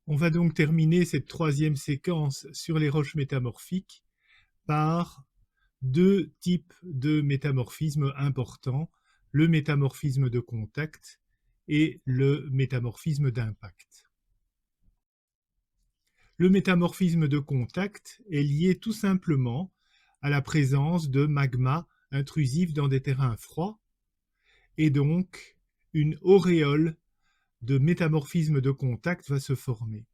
On va donc terminer cette troisième séquence sur les roches métamorphiques par deux types de métamorphismes importants, le métamorphisme de contact et le métamorphisme d'impact. Le métamorphisme de contact est lié tout simplement à la présence de magma intrusif dans des terrains froids et donc une auréole de métamorphisme de contact va se former.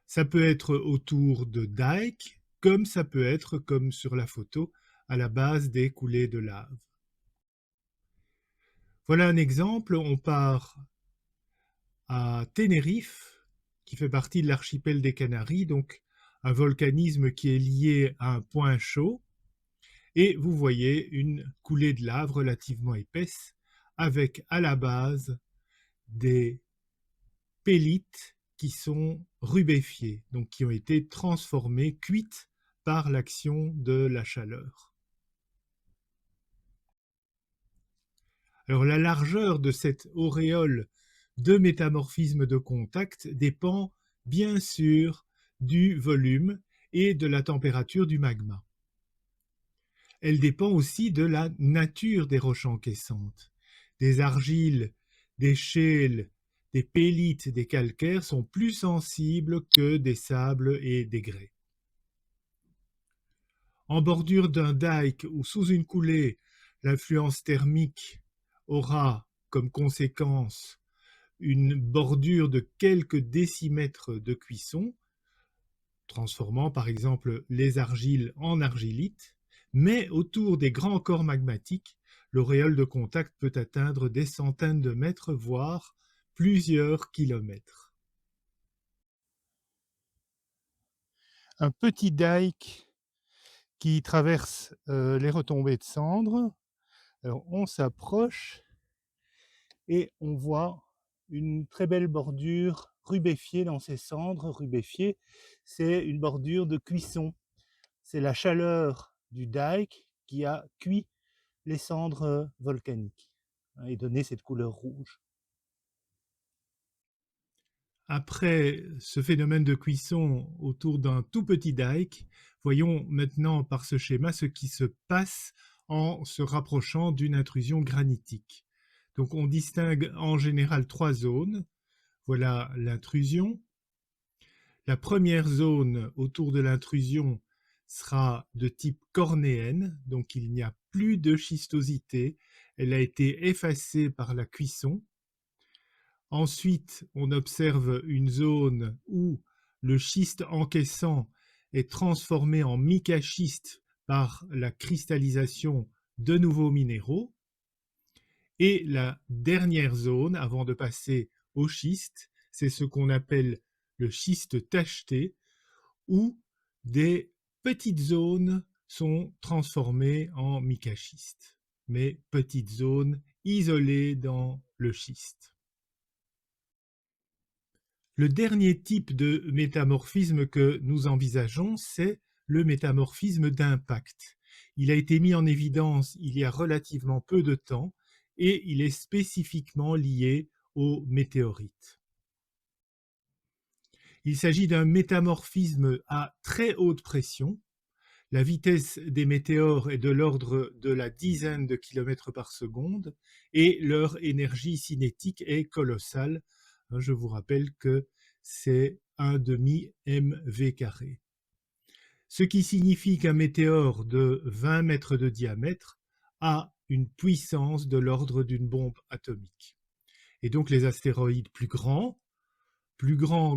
Ça peut être autour de dikes, comme ça peut être, comme sur la photo, à la base des coulées de lave. Voilà un exemple, on part à Tenerife, qui fait partie de l'archipel des Canaries, donc un volcanisme qui est lié à un point chaud, et vous voyez une coulée de lave relativement épaisse, avec à la base des pélites qui sont rubéfiées, donc qui ont été transformées, cuites par l'action de la chaleur. Alors la largeur de cette auréole de métamorphisme de contact dépend bien sûr du volume et de la température du magma. Elle dépend aussi de la nature des roches encaissantes. Des argiles, des schêles, des pélites, des calcaires sont plus sensibles que des sables et des grès. En bordure d'un dike ou sous une coulée, l'influence thermique aura comme conséquence une bordure de quelques décimètres de cuisson, transformant par exemple les argiles en argilite, mais autour des grands corps magmatiques, l'auréole de contact peut atteindre des centaines de mètres, voire plusieurs kilomètres. Un petit dike qui traverse les retombées de cendres. Alors on s'approche et on voit une très belle bordure rubéfiée dans ces cendres. Rubéfiée, c'est une bordure de cuisson. C'est la chaleur du dike qui a cuit les cendres volcaniques et donné cette couleur rouge. Après ce phénomène de cuisson autour d'un tout petit dike, voyons maintenant par ce schéma ce qui se passe en se rapprochant d'une intrusion granitique. Donc on distingue en général trois zones. Voilà l'intrusion. La première zone autour de l'intrusion sera de type cornéenne, donc il n'y a plus de schistosité, elle a été effacée par la cuisson. Ensuite, on observe une zone où le schiste encaissant est transformé en micaschiste par la cristallisation de nouveaux minéraux. Et la dernière zone, avant de passer au schiste, c'est ce qu'on appelle le schiste tacheté, où des petites zones sont transformées en micaschiste, mais petites zones isolées dans le schiste. Le dernier type de métamorphisme que nous envisageons, c'est le métamorphisme d'impact. Il a été mis en évidence il y a relativement peu de temps et il est spécifiquement lié aux météorites. Il s'agit d'un métamorphisme à très haute pression. La vitesse des météores est de l'ordre de la dizaine de kilomètres par seconde et leur énergie cinétique est colossale. Je vous rappelle que c'est un demi MV carré. Ce qui signifie qu'un météore de 20 mètres de diamètre a une puissance de l'ordre d'une bombe atomique. Et donc les astéroïdes plus grands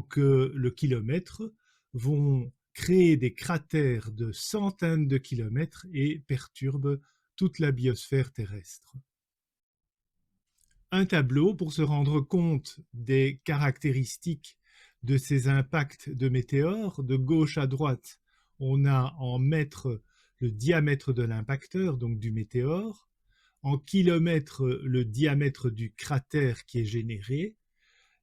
que le kilomètre, vont créer des cratères de centaines de kilomètres et perturbent toute la biosphère terrestre. Un tableau pour se rendre compte des caractéristiques de ces impacts de météores. De gauche à droite, on a en mètres le diamètre de l'impacteur, donc du météore, en kilomètres le diamètre du cratère qui est généré,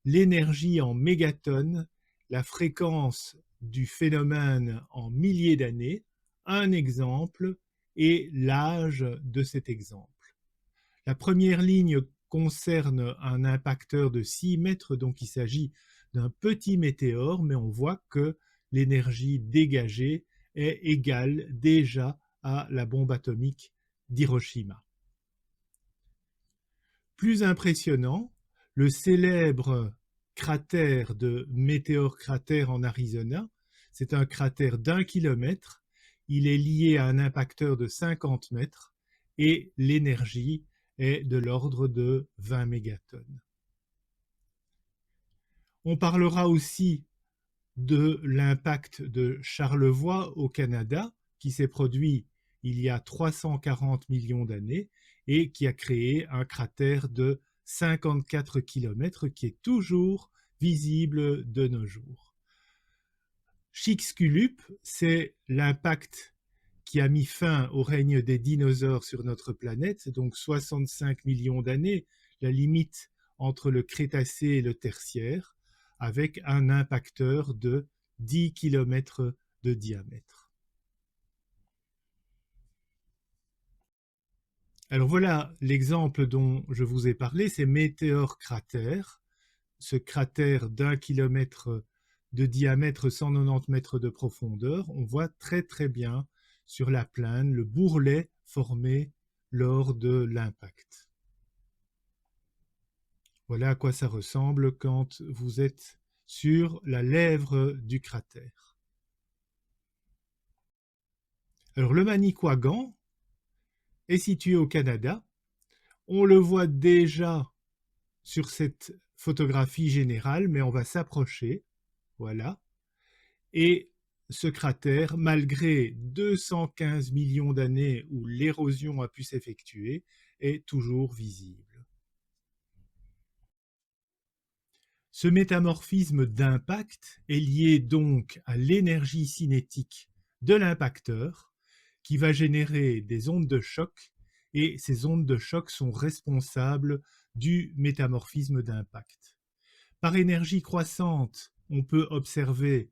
l'énergie en mégatonnes, la fréquence du phénomène en milliers d'années, un exemple et l'âge de cet exemple. La première ligne concerne un impacteur de 6 mètres, donc il s'agit d'un petit météore, mais on voit que l'énergie dégagée est égale déjà à la bombe atomique d'Hiroshima. Plus impressionnant, le célèbre cratère de Météor Crater en Arizona, c'est un cratère d'1 kilomètre, il est lié à un impacteur de 50 mètres et l'énergie est de l'ordre de 20 mégatonnes. On parlera aussi de l'impact de Charlevoix au Canada, qui s'est produit il y a 340 millions d'années et qui a créé un cratère de 54 km qui est toujours visible de nos jours. Chicxulub, c'est l'impact qui a mis fin au règne des dinosaures sur notre planète, donc 65 millions d'années, la limite entre le Crétacé et le Tertiaire, avec un impacteur de 10 km de diamètre. Alors voilà l'exemple dont je vous ai parlé, c'est Météor Crater, ce cratère d'1 kilomètre de diamètre, 190 mètres de profondeur. On voit très très bien sur la plaine le bourrelet formé lors de l'impact. Voilà à quoi ça ressemble quand vous êtes sur la lèvre du cratère. Alors le Manicouagan est situé au Canada. On le voit déjà sur cette photographie générale, mais on va s'approcher. Voilà. Et ce cratère, malgré 215 millions d'années où l'érosion a pu s'effectuer, est toujours visible. Ce métamorphisme d'impact est lié donc à l'énergie cinétique de l'impacteur qui va générer des ondes de choc et ces ondes de choc sont responsables du métamorphisme d'impact. Par énergie croissante, on peut observer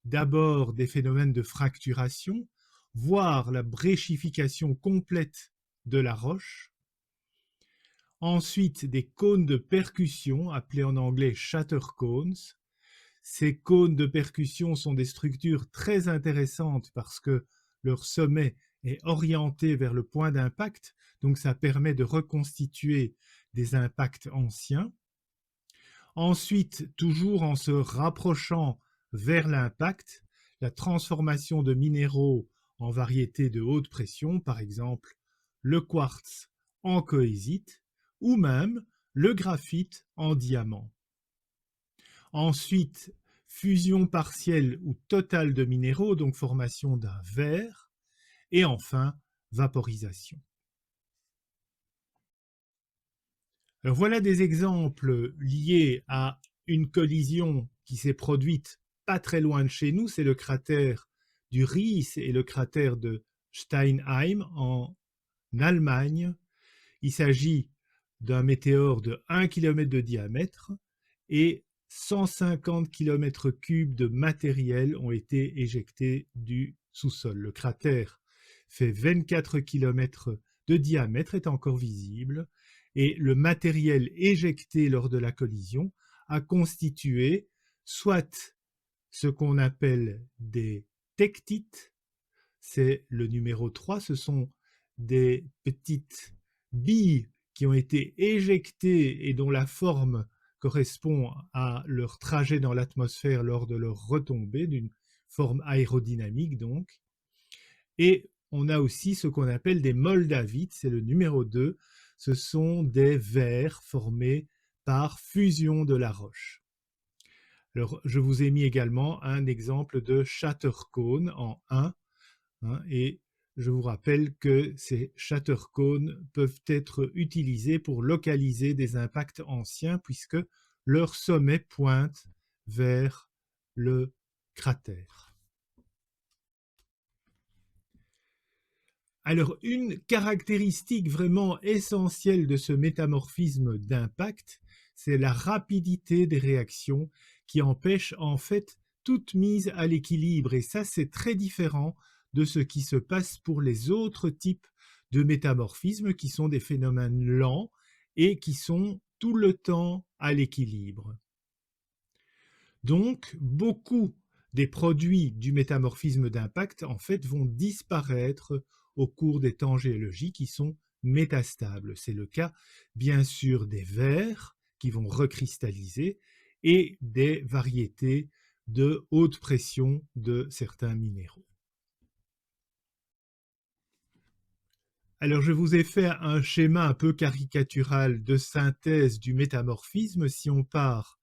d'abord des phénomènes de fracturation, voire la bréchification complète de la roche. Ensuite, des cônes de percussion, appelés en anglais shatter cones. Ces cônes de percussion sont des structures très intéressantes parce que leur sommet est orienté vers le point d'impact, donc ça permet de reconstituer des impacts anciens. Ensuite, toujours en se rapprochant vers l'impact, la transformation de minéraux en variétés de haute pression, par exemple le quartz en cohésite, ou même le graphite en diamant. Ensuite, fusion partielle ou totale de minéraux, donc formation d'un verre, et enfin, vaporisation. Alors voilà des exemples liés à une collision qui s'est produite pas très loin de chez nous, c'est le cratère du Ries et le cratère de Steinheim en Allemagne. Il s'agit d'un météore de 1 km de diamètre et 150 km3 de matériel ont été éjectés du sous-sol. Le cratère fait 24 km de diamètre, est encore visible, et le matériel éjecté lors de la collision a constitué soit ce qu'on appelle des tectites, c'est le numéro 3, ce sont des petites billes qui ont été éjectées et dont la forme correspond à leur trajet dans l'atmosphère lors de leur retombée, d'une forme aérodynamique donc. Et on a aussi ce qu'on appelle des moldavites, c'est le numéro 2, ce sont des verres formés par fusion de la roche. Alors, je vous ai mis également un exemple de shatter cone en 1, et je vous rappelle que ces shatter cones peuvent être utilisés pour localiser des impacts anciens puisque leur sommet pointe vers le cratère. Alors, une caractéristique vraiment essentielle de ce métamorphisme d'impact, c'est la rapidité des réactions qui empêche en fait toute mise à l'équilibre. Et ça, c'est très différent de ce qui se passe pour les autres types de métamorphismes qui sont des phénomènes lents et qui sont tout le temps à l'équilibre. Donc, beaucoup des produits du métamorphisme d'impact, en fait, vont disparaître au cours des temps géologiques qui sont métastables. C'est le cas, bien sûr, des vers qui vont recristalliser et des variétés de haute pression de certains minéraux. Alors, je vous ai fait un schéma un peu caricatural de synthèse du métamorphisme. Si on part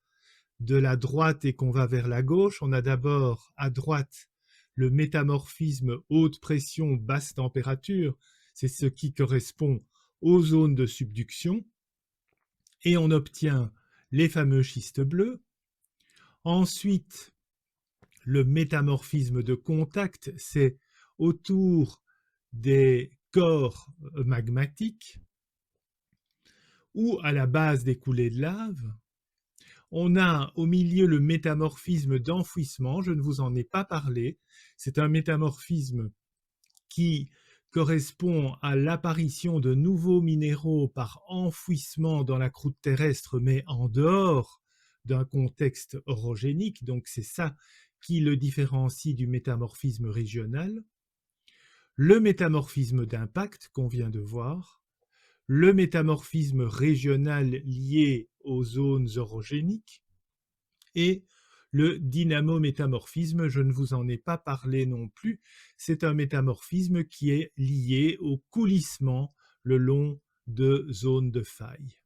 de la droite et qu'on va vers la gauche, on a d'abord à droite le métamorphisme haute pression, basse température, c'est ce qui correspond aux zones de subduction, et on obtient les fameux schistes bleus. Ensuite, le métamorphisme de contact, c'est autour des corps magmatiques ou à la base des coulées de lave. On a au milieu le métamorphisme d'enfouissement, je ne vous en ai pas parlé. C'est un métamorphisme qui correspond à l'apparition de nouveaux minéraux par enfouissement dans la croûte terrestre, mais en dehors d'un contexte orogénique. Donc c'est ça qui le différencie du métamorphisme régional. Le métamorphisme d'impact qu'on vient de voir, le métamorphisme régional lié aux zones orogéniques et le dynamométamorphisme, je ne vous en ai pas parlé non plus, c'est un métamorphisme qui est lié au coulissement le long de zones de faille.